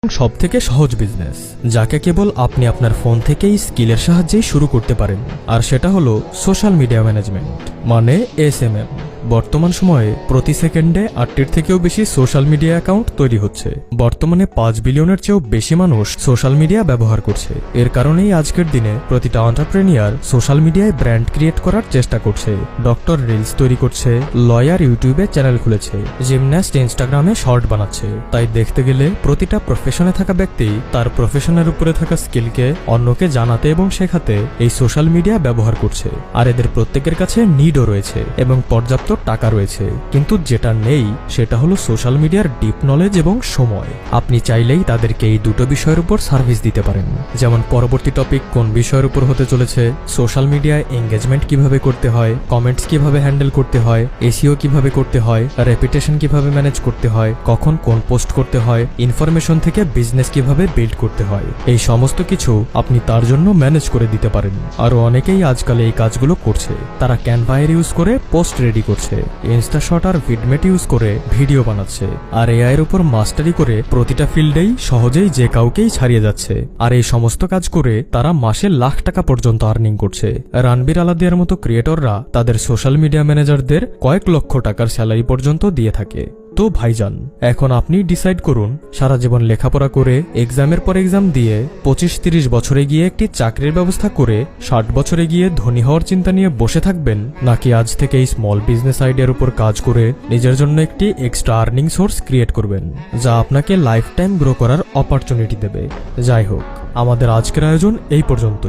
সবথেকে সহজ বিজনেস যাকে কেবল আপনি আপনার ফোন থেকেই স্কিলের সাহায্যেই শুরু করতে পারেন, আর সেটা হলো সোশ্যাল মিডিয়া ম্যানেজমেন্ট মানে SMM। বর্তমান সময়ে প্রতি সেকেন্ডে 8টির থেকেও বেশি সোশ্যাল মিডিয়া অ্যাকাউন্ট তৈরি হচ্ছে। বর্তমানে 5 বিলিয়নের চেয়েও বেশি মানুষ সোশ্যাল মিডিয়া ব্যবহার করছে। এর কারণেই আজকের দিনে প্রতিটা এন্টারপ্রেনিয়ার সোশ্যাল মিডিয়ায় ব্র্যান্ড ক্রিয়েট করার চেষ্টা করছে। ডক্টর রিলস তৈরি করছে, লয়ার ইউটিউবে চ্যানেল খুলেছে, জিমন্যাস্ট ইনস্টাগ্রামে শর্ট বানাচ্ছে। তাই দেখতে গেলে প্রতিটা প্রফেশনে থাকা ব্যক্তি তার প্রফেশনের উপরে থাকা স্কিলকে অন্যকে জানাতে এবং শেখাতে এই সোশ্যাল মিডিয়া ব্যবহার করছে। আর এদের প্রত্যেকের কাছে নিডও রয়েছে এবং পর্যাপ্ত টাকা রয়েছে, কিন্তু যেটা নেই সেটা হলো সোশ্যাল মিডিয়ার ডিপ নলেজ এবং সময়। আপনি চাইলেই তাদেরকে এই দুটো বিষয়ের উপর সার্ভিস দিতে পারেন। যেমন পরবর্তী টপিক কোন বিষয়ের উপর হতে চলেছে, সোশ্যাল মিডিয়ায় এঙ্গেজমেন্ট কিভাবে করতে হয়, কমেন্টস কিভাবে হ্যান্ডেল করতে হয়, SEO কিভাবে করতে হয়, রেপুটেশন কিভাবে ম্যানেজ করতে হয়, কখন কোন পোস্ট করতে হয়, ইনফরমেশন থেকে বিজনেস কিভাবে বিল্ড করতে হয়, এই সমস্ত কিছু আপনি তার জন্য ম্যানেজ করে দিতে পারেন। আরো অনেকেই আজকাল এই কাজগুলো করছে। তারা ক্যানভা ইউজ করে পোস্ট রেডি করছে, ইনস্টাশট আর ভিডমেট ইউজ করে ভিডিও বানাচ্ছে, আর AI এর উপর মাস্টারি করে প্রতিটা ফিল্ডেই সহজেই যে কাউকেই ছাড়িয়ে যাচ্ছে। আর এই সমস্ত কাজ করে তারা মাসে লাখ টাকা পর্যন্ত আর্নিং করছে। রণবীর আলাদিয়ার মতো ক্রিয়েটররা তাদের সোশ্যাল মিডিয়া ম্যানেজারদের কয়েক লক্ষ টাকার স্যালারি পর্যন্ত দিয়ে থাকে। তো ভাইজান, এখন আপনি ডিসাইড করুন, সারা জীবন লেখাপড়া করে এক্সামের পর এক্সাম দিয়ে 25-30 বছরে গিয়ে একটি চাকরির ব্যবস্থা করে 60 বছরে গিয়ে ধনী হওয়ার চিন্তা নিয়ে বসে থাকবেন, নাকি আজ থেকে এই স্মল বিজনেস আইডিয়ার উপর কাজ করে নিজের জন্য একটি এক্সট্রা আর্নিং সোর্স ক্রিয়েট করবেন, যা আপনাকে লাইফ টাইম গ্রো করার অপরচুনিটি দেবে। যাই হোক, আমাদের আজকের আয়োজন এই পর্যন্তই।